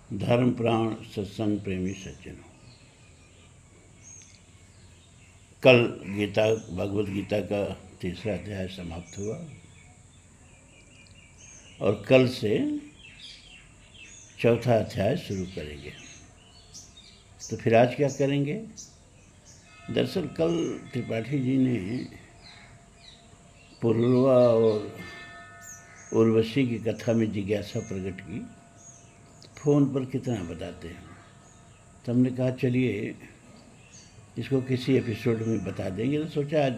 धर्म प्राण सत्संग प्रेमी सज्जनों, कल भगवत गीता का तीसरा अध्याय समाप्त हुआ और कल से चौथा अध्याय शुरू करेंगे। तो फिर आज क्या करेंगे? दरअसल कल त्रिपाठी जी ने पुरुरवा और उर्वशी की कथा में जिज्ञासा प्रकट की। फ़ोन पर कितना बताते हैं, तो हमने कहा चलिए इसको किसी एपिसोड में बता देंगे। तो सोचा आज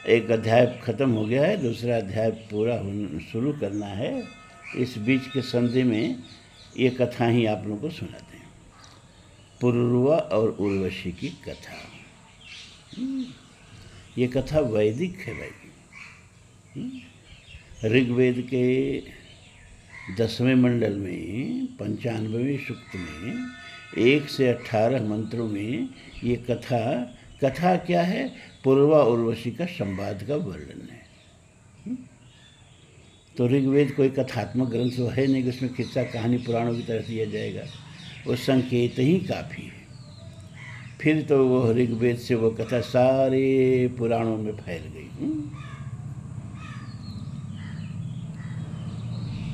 एक अध्याय ख़त्म हो गया है, दूसरा अध्याय पूरा शुरू करना है। इस बीच के संधि में ये कथा ही आप लोगों को सुनाते हैं, पुरुरवा और उर्वशी की कथा। ये कथा वैदिक है भाई। ऋग्वेद के 10वें मंडल में 95वें सूक्त में 1 से 18 मंत्रों में ये कथा क्या है? पुरुरवा उर्वशी का संवाद का वर्णन है। तो ऋग्वेद कोई कथात्मक ग्रंथ तो है नहीं कि उसमें किस्सा कहानी पुराणों की तरह दिया जाएगा। वो संकेत ही काफ़ी है। फिर तो वो ऋग्वेद से वो कथा सारे पुराणों में फैल गई।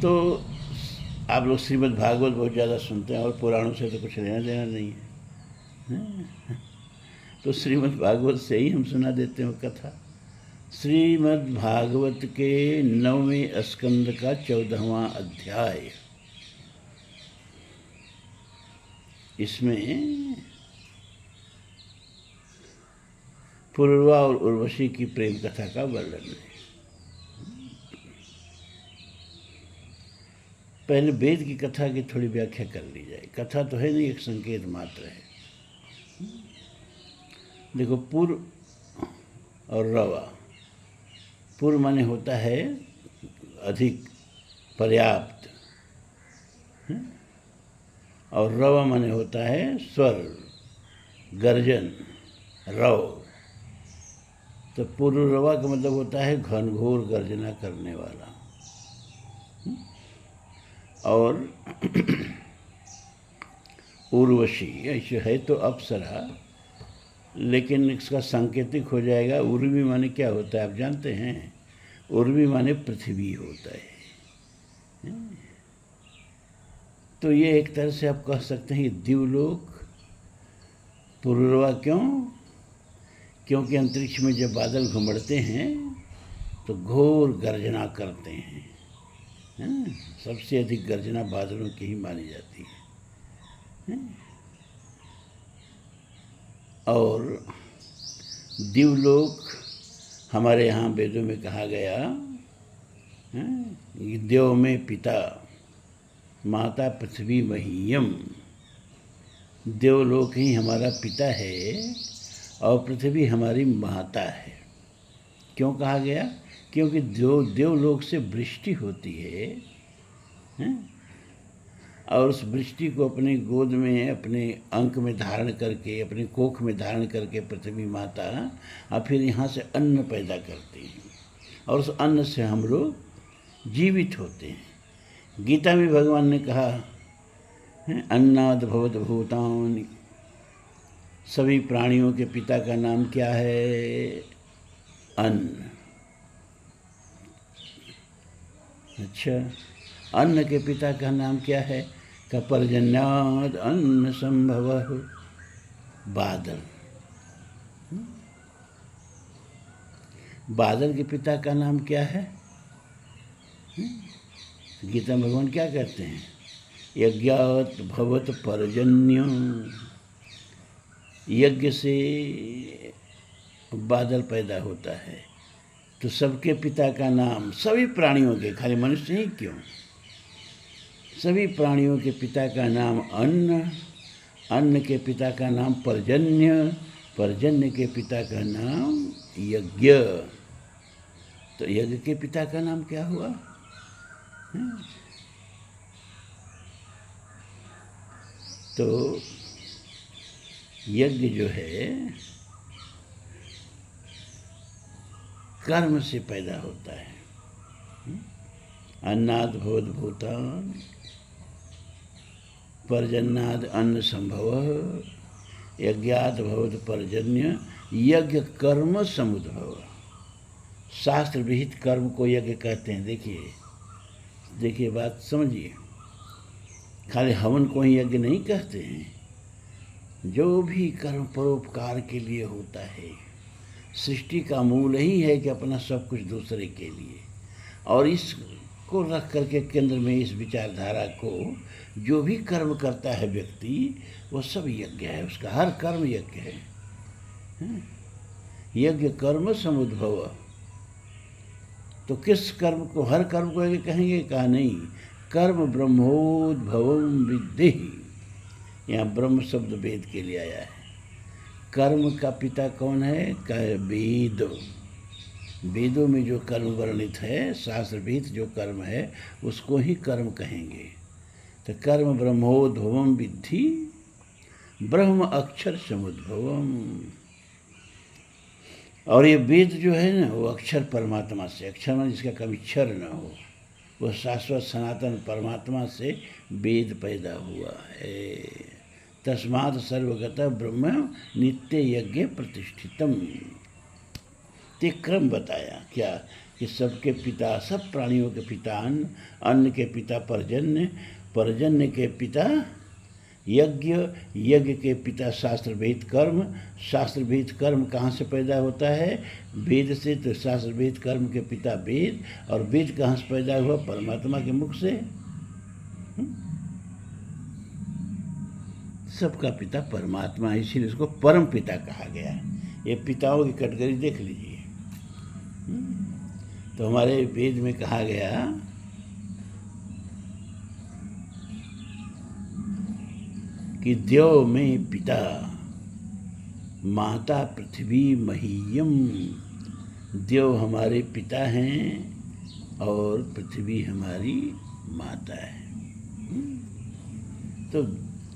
तो आप लोग श्रीमद् भागवत बहुत ज़्यादा सुनते हैं और पुराणों से तो कुछ लेना देना नहीं है। तो श्रीमद् भागवत से ही हम सुना देते हैं कथा। श्रीमद् भागवत के 9वें स्कंद का 14वां अध्याय, इसमें पुरुरवा और उर्वशी की प्रेम कथा का वर्णन है। पहले वेद की कथा की थोड़ी व्याख्या कर ली जाए। कथा तो है नहीं, एक संकेत मात्र है। देखो, पुर और रवा। पुर माने होता है अधिक, पर्याप्त, और रवा माने होता है स्वर, गर्जन, रव। तो पुरुरवा का मतलब होता है घनघोर गर्जना करने वाला। और उर्वशी ऐसे है तो अप्सरा, लेकिन इसका सांकेतिक हो जाएगा। उर्वी माने क्या होता है आप जानते हैं? उर्वी माने पृथ्वी होता है। तो ये एक तरह से आप कह सकते हैं दिवलोक। पुरुरवा क्यों? क्योंकि अंतरिक्ष में जब बादल घुमड़ते हैं तो घोर गर्जना करते हैं। सबसे अधिक गर्जना बादलों की ही मानी जाती है। और दिवलोक हमारे यहाँ वेदों में कहा गया, देव में पिता, माता पृथ्वी महीयम। देवलोक ही हमारा पिता है और पृथ्वी हमारी माता है। क्यों कहा गया? क्योंकि देवलोक से वृष्टि होती है, और उस वृष्टि को अपने गोद में, अपने अंक में धारण करके, अपने कोख में धारण करके पृथ्वी माता और फिर यहाँ से अन्न पैदा करती है, और उस अन्न से हम लोग जीवित होते हैं। गीता में भगवान ने कहा, अन्नाद भवत भूतानि। सभी प्राणियों के पिता का नाम क्या है? अन्न। अच्छा, अन्न के पिता का नाम क्या है? पर्जन्याद अन्न संभव। बादल। बादल के पिता का नाम क्या है? गीता में भगवान क्या कहते हैं? यज्ञात भवत पर्जन्य। यज्ञ से बादल पैदा होता है। तो सबके पिता का नाम, सभी प्राणियों के, खाली मनुष्य ही क्यों, सभी प्राणियों के पिता का नाम अन्न, अन्न के पिता का नाम पर्जन्य, पर्जन्य के पिता का नाम यज्ञ। तो यज्ञ के पिता का नाम क्या हुआ? तो यज्ञ जो है कर्म से पैदा होता है। अन्नाद भवत भूतान। पर्जन्याद अन्न संभव, यज्ञात भवत पर्जन्य, यज्ञ कर्म समुद्भव। शास्त्र विहित कर्म को यज्ञ कहते हैं। देखिए बात समझिए, खाली हवन को ही यज्ञ नहीं कहते हैं। जो भी कर्म परोपकार के लिए होता है, सृष्टि का मूल ही है कि अपना सब कुछ दूसरे के लिए, और इसको रख करके केंद्र में इस विचारधारा को जो भी कर्म करता है व्यक्ति, वो सब यज्ञ है, उसका हर कर्म यज्ञ है। यज्ञ कर्म समुद्भव। तो किस कर्म को, हर कर्म को यज्ञ कहेंगे? कहा नहीं, कर्म ब्रह्मोद्भवम विद्धि। यहाँ ब्रह्म शब्द वेद के लिए आया है। कर्म का पिता कौन है? वेद। वेदों में जो कर्म वर्णित है, शास्त्र विहित जो कर्म है, उसको ही कर्म कहेंगे। तो कर्म ब्रह्मोद्भवम विद्धि, ब्रह्म अक्षर समुद्भवम। और ये वेद जो है ना, वो अक्षर परमात्मा से, अक्षर में जिसका कभी क्षर न हो, वो शाश्वत सनातन परमात्मा से वेद पैदा हुआ है। तस्मात् सर्वगत ब्रह्म नित्य यज्ञ प्रतिष्ठितम। ते क्रम बताया क्या कि सबके पिता, सब प्राणियों के पिता अन्न, अन्न के पिता पर्जन्य, पर्जन्य के पिता यज्ञ, यज्ञ के पिता शास्त्र विहित कर्म, शास्त्र विहित कर्म कहाँ से पैदा होता है? वेद से। तो शास्त्र विहित कर्म के पिता वेद, और वेद कहाँ से पैदा हुआ? परमात्मा के मुख से। सबका पिता परमात्मा है, इसीलिए उसको परम पिता कहा गया है। ये पिताओं की कैटेगरी देख लीजिए। तो हमारे वेद में कहा गया कि देव में पिता, माता पृथ्वी महीयम। देव हमारे पिता हैं और पृथ्वी हमारी माता है। तो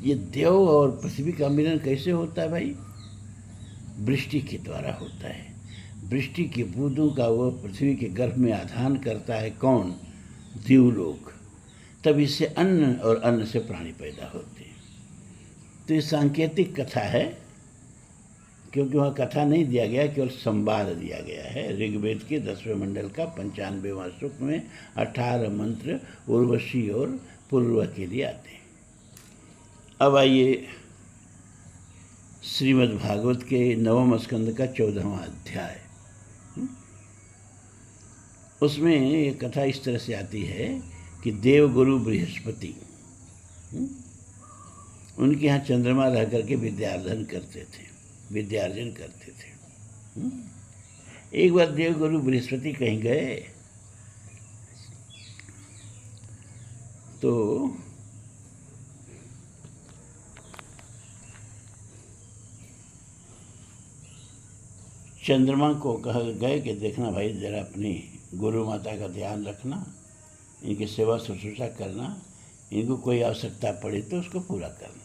ये देव और पृथ्वी का मिलन कैसे होता है भाई? वृष्टि के द्वारा होता है। वृष्टि की बूंदों का वो पृथ्वी के गर्भ में आधान करता है। कौन? देवलोक। तब इससे अन्न, और अन्न से प्राणी पैदा होते हैं। तो ये सांकेतिक कथा है, क्योंकि वहाँ कथा नहीं दिया गया, केवल संवाद दिया गया है। ऋग्वेद के 10वें मंडल का 95वां सूक्त में 18 मंत्र उर्वशी और पूर्व के लिए आते हैं। अब आइए श्रीमद् भागवत के 9वें स्कंद का 14वां अध्याय। उसमें ये कथा इस तरह से आती है कि देवगुरु बृहस्पति उनके यहाँ चंद्रमा रह करके विद्यार्जन करते थे। एक बार देवगुरु बृहस्पति कहीं गए तो चंद्रमा को कह गए कि देखना भाई, जरा अपनी गुरु माता का ध्यान रखना, इनकी सेवा शुश्रूषा करना, इनको कोई आवश्यकता पड़े तो उसको पूरा करना।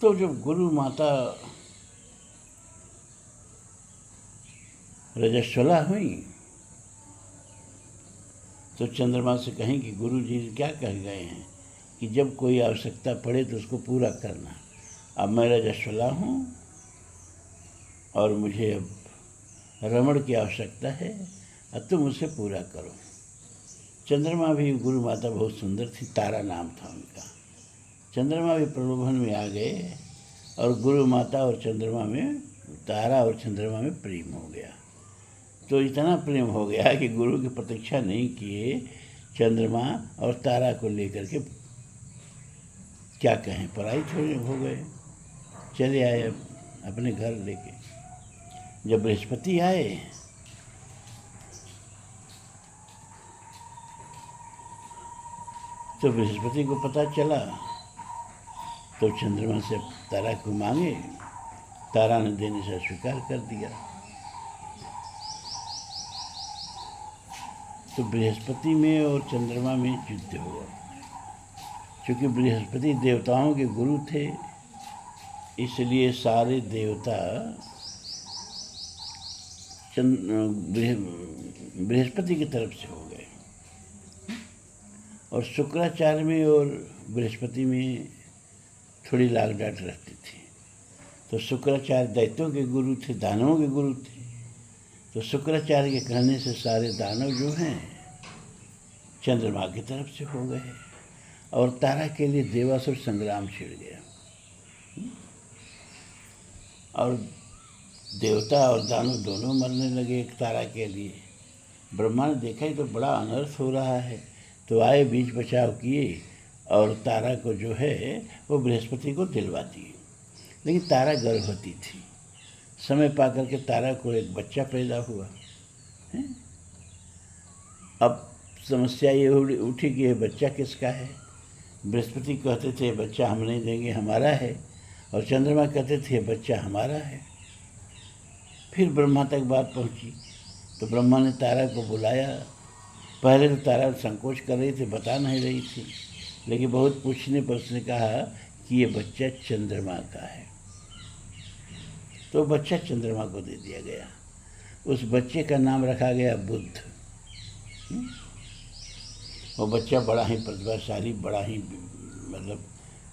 तो जब गुरु माता रजस्वला हुई तो चंद्रमा से कहें कि गुरु जी क्या कह गए हैं कि जब कोई आवश्यकता पड़े तो उसको पूरा करना। अब मैं रजस्वला हूँ और मुझे अब रमण की आवश्यकता है, अब तुम उसे पूरा करो। चंद्रमा भी, गुरु माता बहुत सुंदर थी, तारा नाम था उनका। चंद्रमा भी प्रलोभन में आ गए और गुरु माता और चंद्रमा में, तारा और चंद्रमा में प्रेम हो गया। तो इतना प्रेम हो गया कि गुरु की प्रतीक्षा नहीं किए, चंद्रमा और तारा को लेकर के क्या कहें, पराई छोड़े हो गए, चले आए अपने घर लेके। जब बृहस्पति आए तो बृहस्पति को पता चला, तो चंद्रमा से तारा को मांगे, तारा ने देने से स्वीकार कर दिया। तो बृहस्पति में और चंद्रमा में युद्ध हुआ। क्योंकि बृहस्पति देवताओं के गुरु थे, इसलिए सारे देवता बृहस्पति की तरफ से हो गए। और शुक्राचार्य में और बृहस्पति में थोड़ी लाग डाट रहती थी। तो शुक्राचार्य दैत्यों के गुरु थे, दानवों के गुरु थे। तो शुक्राचार्य के कहने से सारे दानव जो हैं चंद्रमा की तरफ से हो गए और तारा के लिए देवासुर संग्राम छिड़ गया। और देवता और दानव दोनों मरने लगे एक तारा के लिए। ब्रह्मा ने देखा ही तो बड़ा अनर्थ हो रहा है, तो आए, बीच बचाव किए और तारा को जो है वो बृहस्पति को दिलवा दिए। लेकिन तारा गर्भवती थी। समय पा करके तारा को एक बच्चा पैदा हुआ है। अब समस्या ये उठी कि ये बच्चा किसका है। बृहस्पति कहते थे बच्चा हम नहीं देंगे, हमारा है, और चंद्रमा कहते थे बच्चा हमारा है। फिर ब्रह्मा तक बात पहुंची तो ब्रह्मा ने तारा को बुलाया। पहले तो तारा संकोच कर रही थी, बता नहीं रही थी, लेकिन बहुत पूछने पर उसने कहा कि ये बच्चा चंद्रमा का है। तो बच्चा चंद्रमा को दे दिया गया। उस बच्चे का नाम रखा गया बुध। वो बच्चा बड़ा ही प्रतिभाशाली, बड़ा ही मतलब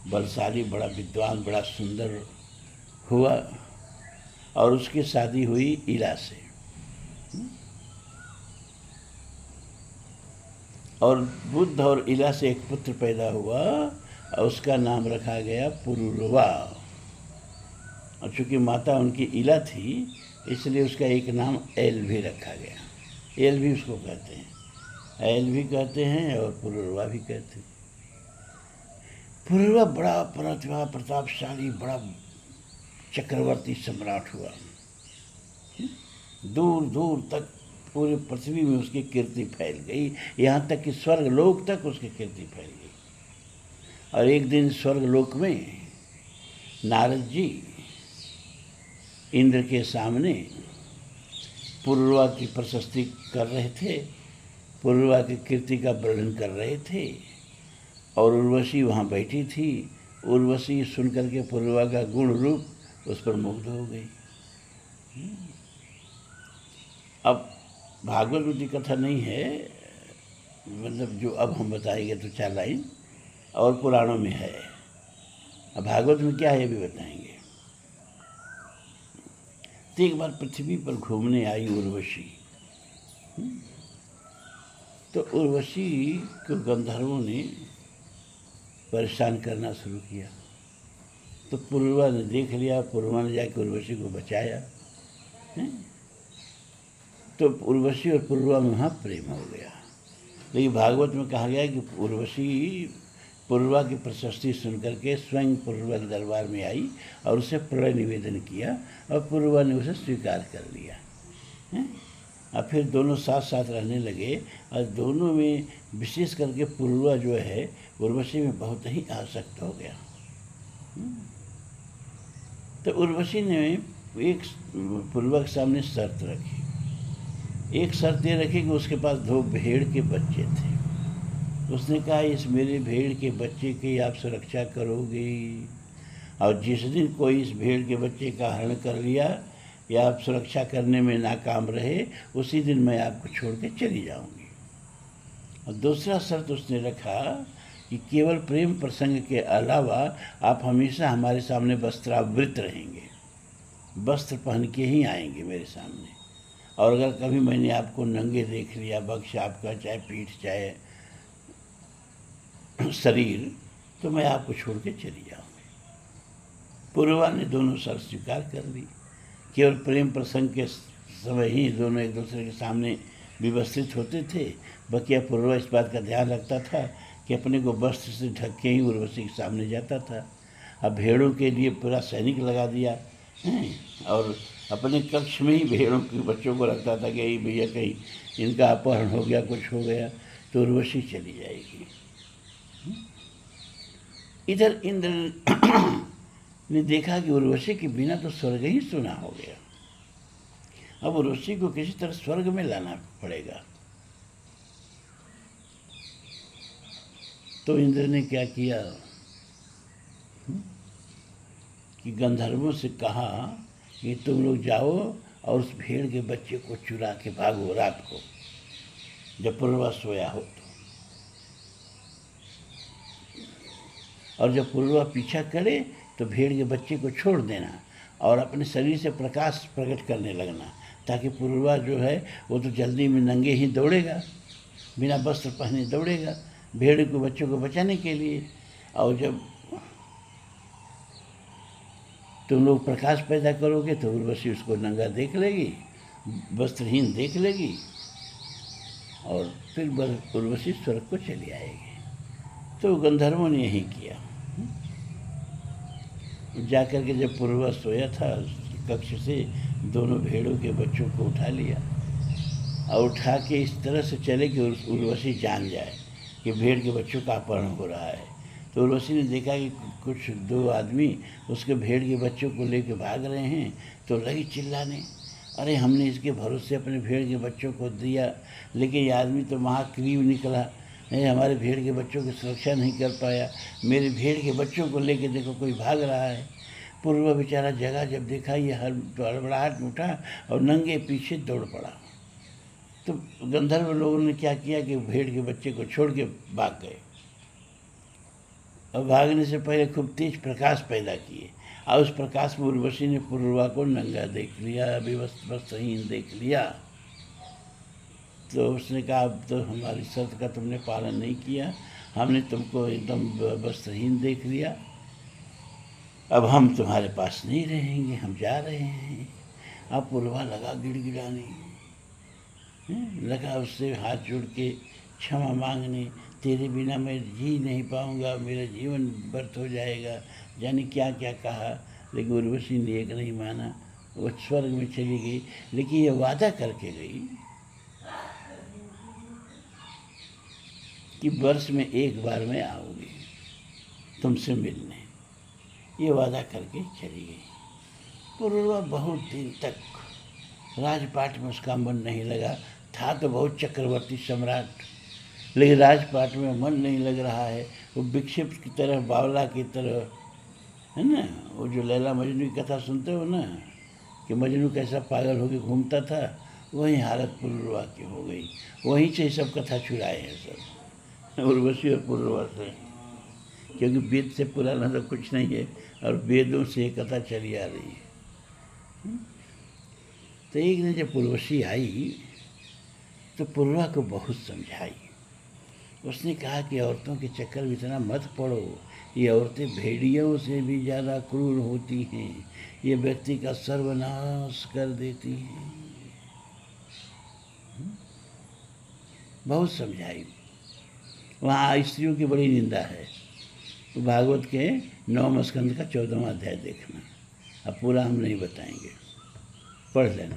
बलशाली, बड़ा विद्वान, बड़ा सुंदर हुआ और उसकी शादी हुई इला से। और बुध और इला से एक पुत्र पैदा हुआ और उसका नाम रखा गया पुरुरवा। और चूँकि माता उनकी इला थी इसलिए उसका एक नाम एल भी रखा गया। एल भी उसको कहते हैं, एल भी कहते हैं और पुरुरवा भी कहते हैं। पुरुरवा बड़ा प्रतिभा प्रतापशाली, बड़ा चक्रवर्ती सम्राट हुआ। दूर दूर तक पूरी पृथ्वी में उसकी कीर्ति फैल गई, यहाँ तक कि स्वर्ग लोक तक उसकी कीर्ति फैल गई। और एक दिन स्वर्ग लोक में नारद जी इंद्र के सामने पुरुरवा की प्रशस्ति कर रहे थे, पुरुरवा की कीर्ति का वर्णन कर रहे थे। और उर्वशी वहाँ बैठी थी। उर्वशी सुनकर के पुरुरवा का गुण रूप उस पर मुग्ध हो गई। अब भागवत की कथा नहीं है, मतलब जो अब हम बताएंगे तो 4 लाइन, और पुराणों में है। अब भागवत में क्या है ये भी बताएंगे। तो एक बार पृथ्वी पर घूमने आई उर्वशी। तो उर्वशी को गंधर्वों ने परेशान करना शुरू किया। तो पुरुरवा ने देख लिया, पुरुरवा ने जाकर उर्वशी को बचाया। तो उर्वशी और पुरुरवा में वहाँ प्रेम हो गया। लेकिन भागवत में कहा गया कि उर्वशी पुरुरवा की प्रशस्ति सुनकर के स्वयं पुरुरवा के दरबार में आई और उसे प्रणय निवेदन किया और पुरुरवा ने उसे स्वीकार कर लिया। और फिर दोनों साथ साथ रहने लगे और दोनों में विशेष करके पुरुरवा जो है उर्वशी में बहुत ही आसक्त हो गया। तो उर्वशी ने एक पुरुरवा के सामने शर्त रखी। एक शर्त ये रखी कि उसके पास 2 भेड़ के बच्चे थे। उसने कहा इस मेरे भेड़ के बच्चे की आप सुरक्षा करोगे, और जिस दिन कोई इस भेड़ के बच्चे का हरण कर लिया या आप सुरक्षा करने में नाकाम रहे, उसी दिन मैं आपको छोड़ के चली जाऊंगी। और दूसरा शर्त उसने रखा कि केवल प्रेम प्रसंग के अलावा आप हमेशा हमारे सामने वस्त्रावृत रहेंगे, वस्त्र पहन के ही आएंगे मेरे सामने। और अगर कभी मैंने आपको नंगे देख लिया, बक्ष आपका चाहे पीठ चाहे शरीर, तो मैं आपको छोड़ के चली जाऊंगी। पुरुरवा ने दोनों शर्त स्वीकार कर ली। केवल प्रेम प्रसंग के समय ही दोनों एक दूसरे के सामने व्यवस्थित होते थे। बकिया पुरुरवा इस बात का ध्यान रखता था कि अपने को वस्त्र से ढक के ही उर्वशी के सामने जाता था। अब भेड़ों के लिए पूरा सैनिक लगा दिया और अपने कक्ष में ही भेड़ों के बच्चों को रखता था कि भैया कहीं इनका अपहरण हो गया, कुछ हो गया तो उर्वशी चली जाएगी। इधर इंद्र ने देखा कि उर्वशी के बिना तो स्वर्ग ही सुना हो गया। अब उर्वशी को किसी तरह स्वर्ग में लाना पड़ेगा। तो इंद्र ने क्या किया कि गंधर्वों से कहा कि तुम लोग जाओ और उस भेड़ के बच्चे को चुरा के भागो रात को, जब पुरुरवा सोया हो। और जब पुरवा पीछा करे तो भेड़ के बच्चे को छोड़ देना और अपने शरीर से प्रकाश प्रकट करने लगना, ताकि पुरवा जो है वो तो जल्दी में नंगे ही दौड़ेगा, बिना वस्त्र पहने दौड़ेगा भेड़ के बच्चों को बचाने के लिए। और जब तुम लोग प्रकाश पैदा करोगे तो उर्वशी उसको नंगा देख लेगी, वस्त्रहीन देख लेगी और फिर उर्वशी स्वर्ग को चली आएगी। तो गंधर्वों ने यही किया। जाकर के जब पुरवा सोया था कक्ष से दोनों भेड़ों के बच्चों को उठा लिया और उठा के इस तरह से चले कि उर्वशी जान जाए कि भेड़ के बच्चों का अपहरण हो रहा है। तो उर्वशी ने देखा कि कुछ दो आदमी उसके भेड़ के बच्चों को लेकर भाग रहे हैं, तो लगी चिल्लाने, अरे हमने इसके भरोसे अपने भेड़ के बच्चों को दिया, लेकिन ये आदमी तो महाक्रीव निकला, हमारे भेड़ के बच्चों की सुरक्षा नहीं कर पाया, मेरे भेड़ के बच्चों को लेके देखो कोई भाग रहा है। पुरवा बेचारा जगह जब देखा ये हड़बड़ाहट में उठा और नंगे पीछे दौड़ पड़ा। तो गंधर्व लोगों ने क्या किया कि भेड़ के बच्चे को छोड़ के भाग गए और भागने से पहले खूब तेज प्रकाश पैदा किए और उस प्रकाश में उर्वशी ने पुरवा को नंगा देख लिया, वस्त्रहीन देख लिया। तो उसने कहा अब तो हमारी शर्त का तुमने पालन नहीं किया, हमने तुमको एकदम वस्त्रहीन देख लिया, अब हम तुम्हारे पास नहीं रहेंगे, हम जा रहे हैं। अब पुरवा लगा गिड़गिड़ाने, लगा उससे हाथ जोड़ के क्षमा मांगने, तेरे बिना मैं जी नहीं पाऊंगा, मेरा जीवन व्यर्थ हो जाएगा, जाने क्या क्या कहा। लेकिन उर्वशी ने एक नहीं माना, वो स्वर्ग में चली गई, लेकिन ये वादा करके गई कि वर्ष में एक बार मैं आऊँगी तुमसे मिलने, ये वादा करके चली गई। पुरवा बहुत दिन तक राजपाट में उसका मन नहीं लगा, था तो बहुत चक्रवर्ती सम्राट, लेकिन राजपाट में मन नहीं लग रहा है। वो विक्षिप्त की तरह, बावला की तरह, है ना, वो जो लैला मजनू की कथा सुनते हो ना कि मजनू कैसा पागल होकर घूमता था, वही हालत पुरवा की हो गई। वहीं से सब कथा चुराए हैं सब, उर्वशी और पुरवा से, क्योंकि वेद से पुराना तो कुछ नहीं है और वेदों से ये कथा चली आ रही है। तो एक दिन जब उर्वशी आई तो पुरवा को बहुत समझाई। उसने कहा कि औरतों के चक्कर में इतना मत पड़ो, ये औरतें भेड़ियों से भी ज़्यादा क्रूर होती हैं, ये व्यक्ति का सर्वनाश कर देती हैं। बहुत समझाई। वहाँ स्त्रियों की बड़ी निंदा है, तो भागवत के 9वें स्कंद का 14वां अध्याय देखना, अब पूरा हम नहीं बताएंगे, पढ़ लेना।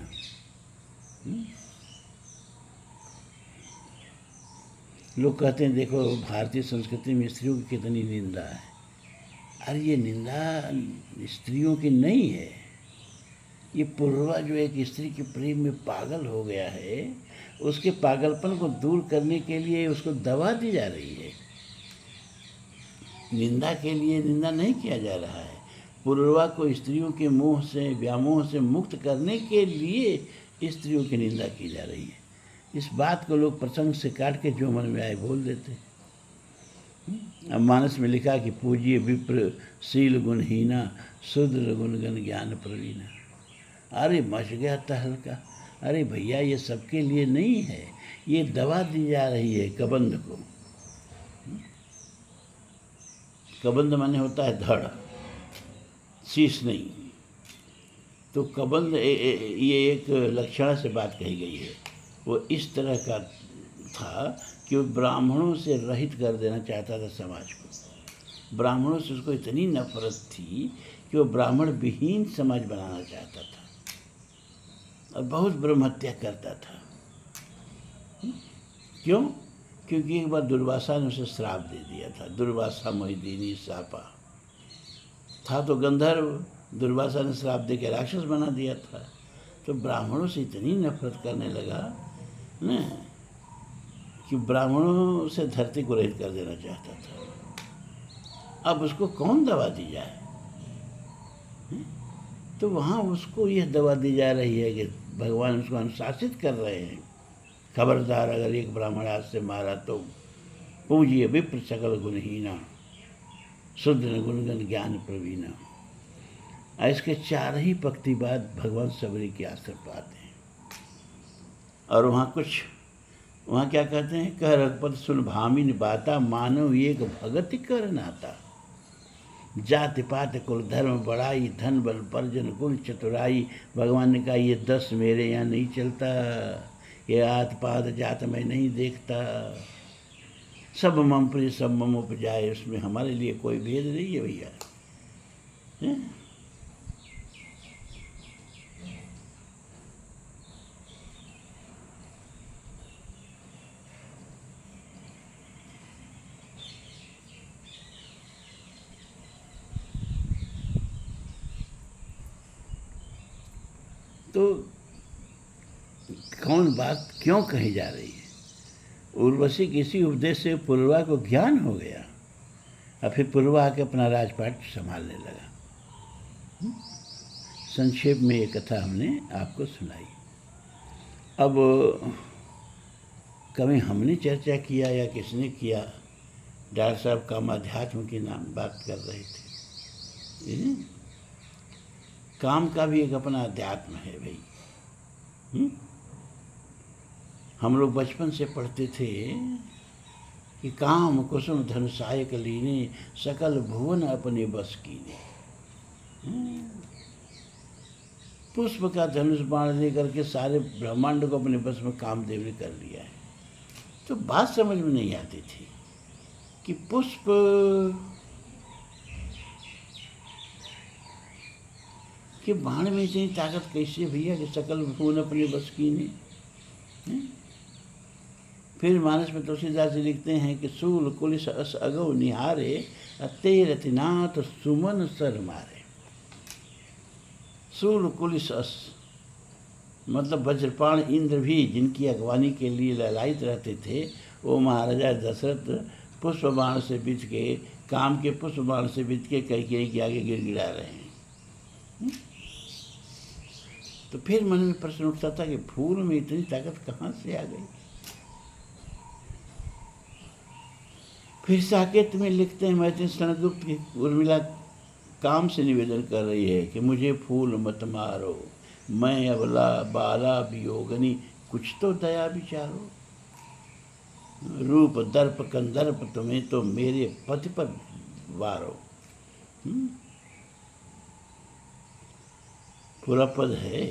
लोग कहते हैं देखो भारतीय संस्कृति में स्त्रियों की कितनी निंदा है। अरे ये निंदा स्त्रियों की नहीं है, ये पुरवा जो एक स्त्री के प्रेम में पागल हो गया है, उसके पागलपन को दूर करने के लिए उसको दवा दी जा रही है। निंदा के लिए निंदा नहीं किया जा रहा है, पुरवा को स्त्रियों के मोह से, व्यामोह से मुक्त करने के लिए स्त्रियों की निंदा की जा रही है। इस बात को लोग प्रसंग से काट के जो मन में आए बोल देते हैं। अब मानस में लिखा कि पूजिए विप्र शील गुणहीना, शूद्र गुणगण ज्ञान प्रवीणा। अरे मच गया तहलका। अरे भैया ये सबके लिए नहीं है, ये दवा दी जा रही है कबंध को। कबंध माने होता है धड़, शीश नहीं। तो कबंध ये एक लक्षणा से बात कही गई है। वो इस तरह का था कि वो ब्राह्मणों से रहित कर देना चाहता था समाज को। ब्राह्मणों से उसको इतनी नफरत थी कि वो ब्राह्मण विहीन समाज बनाना चाहता था और बहुत ब्रह्महत्या करता था। क्यों? क्योंकि एक बार दुर्वासा ने उसे श्राप दे दिया था। दुर्वासा मोहिदीनी शापा था, तो गंधर्व, दुर्वासा ने श्राप दे के राक्षस बना दिया था। तो ब्राह्मणों से इतनी नफरत करने लगा न कि ब्राह्मणों से धरती को रहित कर देना चाहता था। अब उसको कौन दवा दी जाए? तो वहाँ उसको यह दवा दी जा रही है कि भगवान उसको अनुशासित कर रहे हैं, खबरदार अगर एक ब्राह्मण हाथ से मारा तो पूजिए विप्र सकल गुणहीना। शुद्ध गुणगन ज्ञान प्रवीण। इसके 4 ही पंक्ति बाद भगवान सबरी के आश्रम पाते हैं। और वहाँ क्या कहते हैं, कह रघुपत सुन भामिन बाता, मानव एक भगति कर नाता। जाति पात कुल धर्म बड़ाई, धन बल पर्जन गुण चतुराई। भगवान ने कहा ये 10 मेरे यहाँ नहीं चलता, ये आत पात जात मैं नहीं देखता, सब मम प्रिय सब मम उपजाए, उसमें हमारे लिए कोई भेद नहीं है भैया। तो कौन बात क्यों कही जा रही है? उर्वशी के इसी उपदेश से पुरवा को ज्ञान हो गया और फिर पुरवा आके अपना राजपाट संभालने लगा। संक्षेप में ये कथा हमने आपको सुनाई। अब कभी हमने चर्चा किया या किसने किया, डॉक्टर साहब कामाध्यात्म की नाम बात कर रहे थे। काम का भी एक अपना अध्यात्म है भाई। हम लोग बचपन से पढ़ते थे कि काम कुसुम धनुषायक लीने, सकल भुवन अपने बस कीने। पुष्प का धनुष बाण लेकर के सारे ब्रह्मांड को अपने बस में कामदेव ने कर लिया है। तो बात समझ में नहीं आती थी कि पुष्प के बाण में इतनी ताकत कैसे भैया कि सकल भुवन अपने बस कीने। फिर मानस में तुलसीदास जी लिखते हैं कि सूल कुलिस अस अगौ निहारे, तेरतिनाथ सुमन सर मारे। सूल कुलिस अस मतलब वज्रपाण इंद्र भी जिनकी अगवानी के लिए ललायित रहते थे, वो महाराजा दशरथ पुष्प बाण से बीत के, काम के पुष्प बाण से बीत के कैकेयी के आगे गिड़गिड़ा रहे हैं। तो फिर मन में प्रश्न उठता था कि फूल में इतनी ताकत कहाँ से आ गई। फिर साकेत में लिखते हैं मैथिली स्वर्णगुप्त की उर्मिला काम से निवेदन कर रही है कि मुझे फूल मत मारो, मैं अबला बाला वियोगनी, कुछ तो दया विचारो। रूप दर्प कंदर्प तुम्हें तो मेरे पति पर वारो। पूरा पद है।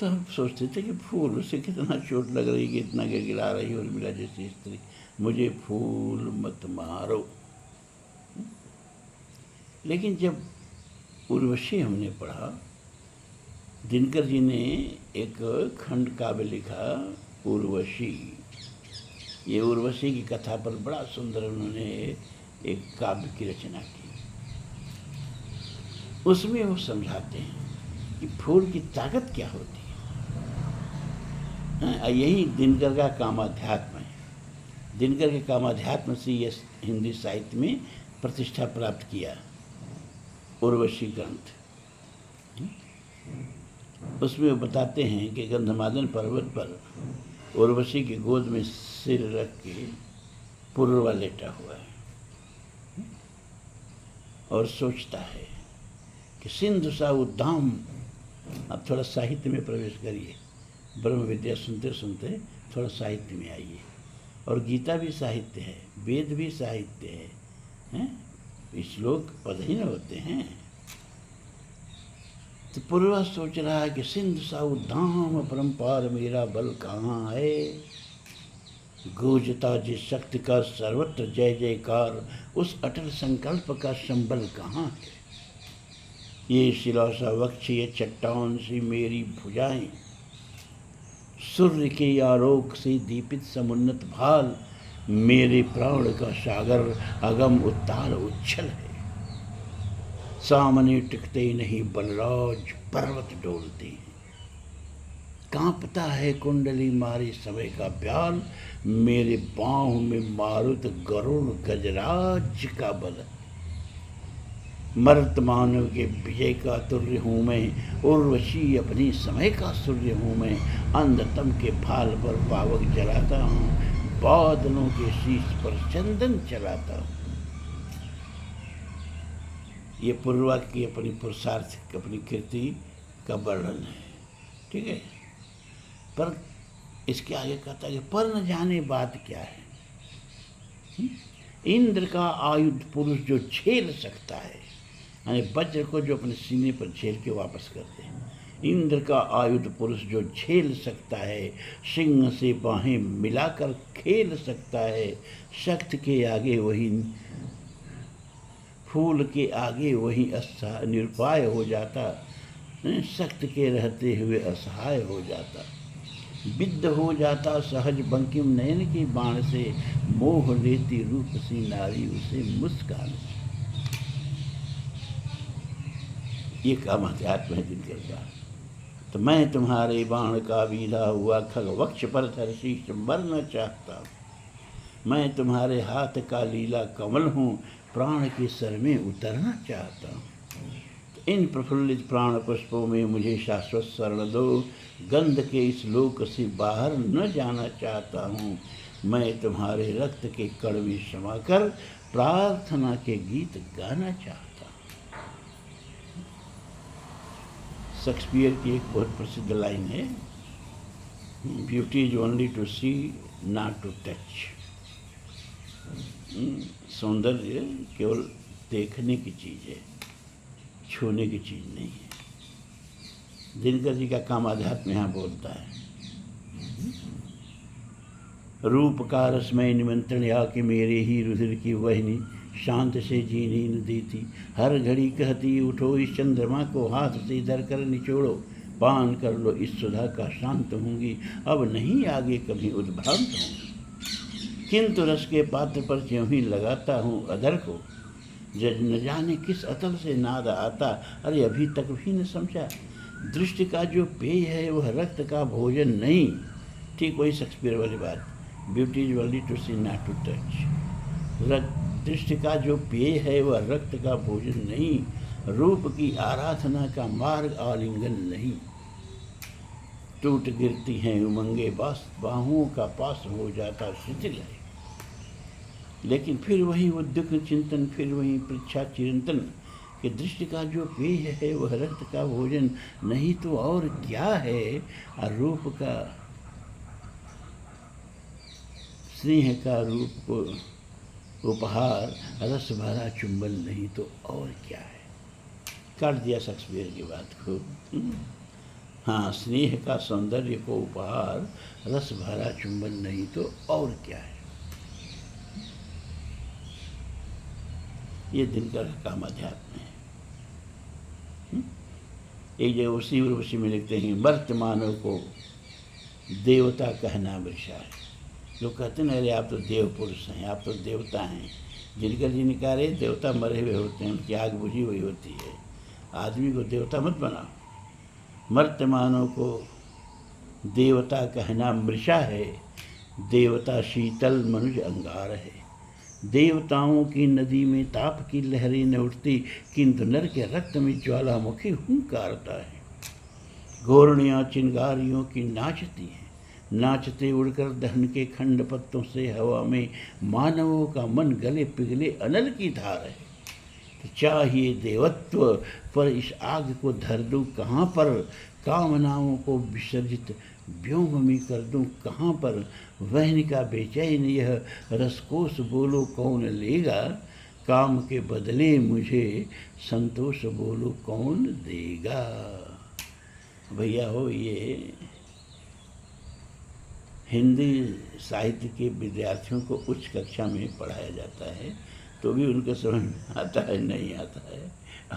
तो हम सोचते थे कि फूल से कितना चोट लग रही, कि इतना गिड़गिड़ा रही है उर्मिला जैसी स्त्री, मुझे फूल मत मारो। लेकिन जब उर्वशी हमने पढ़ा, दिनकर जी ने एक खंड काव्य लिखा उर्वशी। ये उर्वशी की कथा पर बड़ा सुंदर उन्होंने एक काव्य की रचना की। उसमें वो समझाते हैं कि फूल की ताकत क्या होती है। यही दिनकर का कामाध्यात्म है। दिनकर के कामाध्यात्म से ये हिंदी साहित्य में प्रतिष्ठा प्राप्त किया उर्वशी ग्रंथ। उसमें वो बताते हैं कि गंधमादन पर्वत पर उर्वशी की गोद में सिर रख के पुरवा लेटा हुआ है और सोचता है कि सिंधु सा उद्दाम। अब थोड़ा साहित्य में प्रवेश करिए, ब्रह्म विद्या सुनते सुनते थोड़ा साहित्य में आइए। और गीता भी साहित्य है, वेद भी साहित्य है, श्लोक पद ही न होते हैं। तो पूर्वा सोच रहा है कि सिंधु सा उद्दाम परम्पार मेरा बल कहाँ है। गूंजता जिस शक्ति का सर्वत्र जय जयकार, उस अटल संकल्प का संबल कहाँ है। ये शिला सा वक्ष, ये चट्टान सी मेरी भुजाएं, सूर्य के आलोक से दीपित समुन्नत भाल, मेरे प्राण का सागर अगम उत्ताल उच्छल है। सामने टिकते नहीं बलराज, पर्वत डोलते हैं। कांपता है कुंडली मारे समय का ब्याल, मेरे बाहों में मारुत गरुड़ गजराज का बल। मर्त मानव के विजय का तुर्य हूँ मैं, उर्वशी अपनी समय का सूर्य हूँ मैं। अंधतम के फाल पर पावक जलाता हूँ, बादलों के शीश पर चंदन चलाता हूँ। ये पूर्वा की अपनी पुरुषार्थ अपनी कीर्ति का वर्णन है, ठीक है। पर इसके आगे कहता है कि पर न जाने बात क्या है। इंद्र का आयुध पुरुष जो झेल सकता है, यानी वज्र को जो अपने सीने पर झेल के वापस कर दे। इंद्र का आयुध पुरुष जो झेल सकता है, सिंह से बाहें मिलाकर खेल सकता है। शक्त के आगे वही फूल के आगे वही निरुपाय हो जाता, सख्त के रहते हुए असहाय हो जाता। विद्ध हो जाता सहज बंकिम नयन के बाण से, मोह लेती रूप सी नारी उसे मुस्कान से। ये काम अध्यात्म है दिनकर का। तो मैं तुम्हारे बाण का विधा हुआ खग वक्ष पर धर शीश मरना चाहता हूँ। मैं तुम्हारे हाथ का लीला कमल हूँ, प्राण के सर में उतरना चाहता हूँ। तो इन प्रफुल्लित प्राण पुष्पों में मुझे शाश्वत शरण दो, गंध के इस लोक से बाहर न जाना चाहता हूँ। मैं तुम्हारे रक्त के कण में समाकर प्रार्थना के गीत गाना चाहता हूँ। शेक्सपियर की एक बहुत प्रसिद्ध लाइन है, beauty is only to see not to touch. सौंदर्य केवल देखने की चीज़ है, छूने की चीज़ नहीं है। दिनकर जी का काम आध्यात्म यहाँ बोलता है। रूप का रसमय निमंत्रण या कि मेरे ही रुधिर की वहनी, शांत से जीनी न देती। हर घड़ी कहती उठो इस चंद्रमा को हाथ से धर कर निचोड़ो, पान कर लो इस सुधा का शांत होंगी, अब नहीं आगे कभी उद्भ्रांत होंगी। किंतु रस के पात्र पर ज्यों ही लगाता हूँ अधर को, न जाने किस अतल से नाद आता, अरे अभी तक भी न समझा। दृष्टि का जो पेय है वह रक्त का भोजन नहीं। ठीक वही शेक्सपियर वाली बात, beauty is only to see not to touch. दृष्टि का जो पेय है वह रक्त का भोजन नहीं, रूप की आराधना का मार्ग आलिंगन नहीं। टूट गिरती हैं उमंगे बस, बाहों का पास हो जाता शिथिल है। लेकिन फिर वही उद्युक्त चिंतन, फिर वही परीक्षा चिरंतन कि दृष्टि का जो पेय है वह रक्त का भोजन नहीं तो और क्या है। और रूप का स्नेह का रूप को उपहार, रस भरा चुंबन नहीं तो और क्या है। काट दिया शेक्सपियर की बात को। हाँ, स्नेह का सौंदर्य को उपहार, रस भरा चुंबन नहीं तो और क्या है। ये दिनकर का काम अध्यात्म है। एक जगह उसी उर्वशी में लिखते हैं, वर्तमानों को देवता कहना वृषा है। लोग कहते हैं अरे आप तो देव पुरुष हैं, आप तो देवता हैं। दिनकर जी ने कहा, देवता मरे हुए होते हैं, उनकी आग बुझी हुई होती है, आदमी को देवता मत बनाओ। वर्तमानों को देवता कहना मृषा है, देवता शीतल मनुज अंगार है। देवताओं की नदी में ताप की लहरें न उठती, किंतु नर के रक्त में ज्वालामुखी हुंकारता है। घोरनियाँ चिंगारियों की नाचती हैं, नाचते उड़कर दहन के खंड पत्तों से हवा में मानवों का मन गले पिघले अनल की धार है। तो चाहिए देवत्व, पर इस आग को धर दूँ कहाँ पर, कामनाओं को विसर्जित व्योम में कर दूँ कहाँ पर। वहन का बेचैन यह रसकोश बोलो कौन लेगा, काम के बदले मुझे संतोष बोलो कौन देगा। भैया हो, ये हिंदी साहित्य के विद्यार्थियों को उच्च कक्षा में पढ़ाया जाता है, तो भी उनके समझ में आता है नहीं आता है।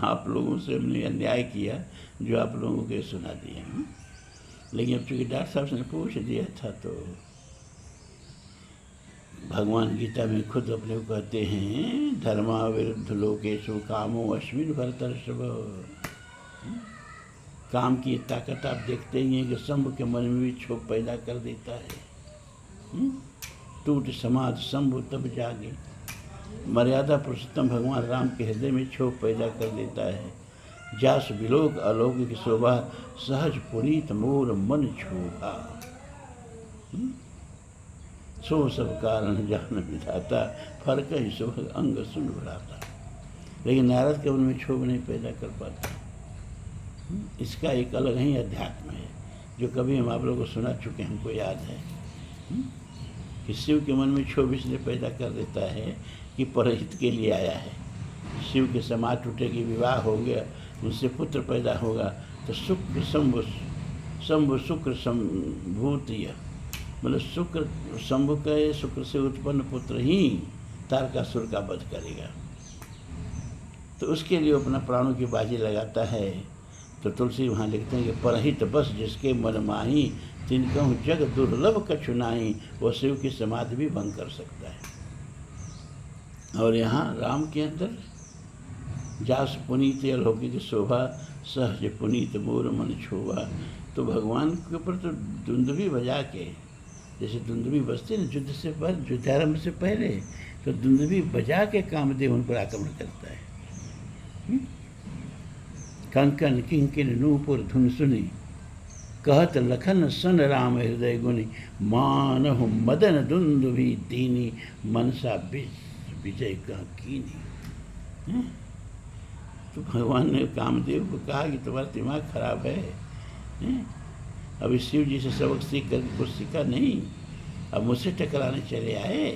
आप लोगों से हमने अन्याय किया जो आप लोगों के सुना दिए हैं। लेकिन अब चूँकि डॉक्टर साहब ने पूछ दिया था, तो भगवान गीता में खुद अपने को कहते हैं, धर्मा विरुद्ध लोकेशु कामो अश्विन भरतर्षभ। काम की ताकत आप देखते ही हैं कि शंभु के मन में भी क्षोभ पैदा कर देता है। टूट समाज शंभु तब जागे। मर्यादा पुरुषोत्तम भगवान राम के हृदय में क्षोभ पैदा कर देता है। जास विलोक अलौकिक शोभा, सहज पुनीत मोर मन क्षोभा। सो सब कारण जान विधाता, फर्क ही सुभग अंग सुन भराता। लेकिन नारद के मन में क्षोभ नहीं पैदा कर पाता। इसका एक अलग ही अध्यात्म है जो कभी हम आप लोगों को सुना चुके हैं, हमको याद है कि शिव के मन में क्षोभ इसलिए पैदा कर देता है कि परहित के लिए आया है। शिव के समाज टूटेगी, विवाह हो गया, उससे पुत्र पैदा होगा तो शुक्र शंभु शुक्र संभूतिय, मतलब शुक्र शंभु के शुक्र से उत्पन्न पुत्र ही तारकासुर का वध करेगा। तो उसके लिए अपना प्राणों की बाजी लगाता है। तो तुलसी वहाँ लिखते हैं कि परहित बस जिसके मन माही, तिनकहु जग दुर्लभ कछु नाहि, वो शिव की समाधि भी भंग कर सकता है। और यहाँ राम के अंदर जास पुनीत अलौकिक शोभा, सहज पुनीत मोर मन छोभा। तो भगवान के ऊपर तो दुंदुभी बजा के, जैसे दुंदुभी बजती ना युद्ध से पहले, युद्धारंभ से पहले, तो दुंदुभी बजा के कामदेव उन पर आक्रमण करता है। कंकन किंकिन नूपुर धुन सुनी, कहत लखन सन राम हृदय गुनि, मानहु मदन दुंदुभी दीनी, मनसा विजय कह कीनी। तो भगवान ने कामदेव को कहा कि तुम्हारा दिमाग खराब है। अभी शिव जी से सबक सीख कर कुछ सीखा नहीं, अब मुझसे टकराने चले आए।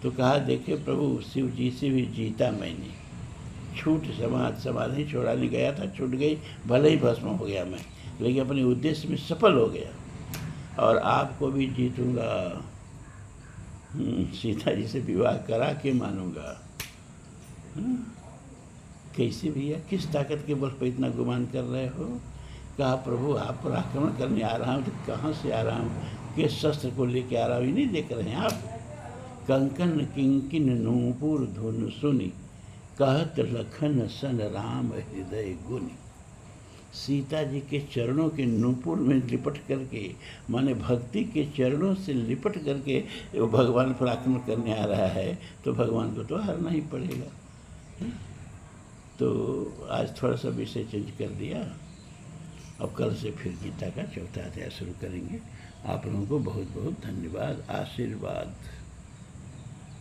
तो कहा देखे प्रभु, शिव जी से भी जीता मैंने, छूट समाधि छोड़ाने गया था, छूट गई, भले ही भस्म हो गया मैं, लेकिन अपने उद्देश्य में सफल हो गया और आपको भी जीतूंगा। सीता जी से विवाह करा के मानूंगा। कैसे भैया, किस ताकत के बल पर इतना गुमान कर रहे हो? कहा प्रभु आप पर आक्रमण करने आ रहा हूँ। तो कहाँ से आ रहा हूँ, किस शस्त्र को लेके आ रहा हूँ, ये नहीं देख रहे हैं आप? कंकन किंकिन नूपुर धुन सुनी, कहत लखन सन राम हृदय गुनि। सीता जी के चरणों के नूपुर में लिपट करके, माने भक्ति के चरणों से लिपट करके वो भगवान पर आक्रमण करने आ रहा है, तो भगवान को तो हारना ही पड़ेगा। तो आज थोड़ा सा विषय चेंज कर दिया। अब कल से फिर गीता का चौथा अध्याय शुरू करेंगे। आप लोगों को बहुत बहुत धन्यवाद, आशीर्वाद।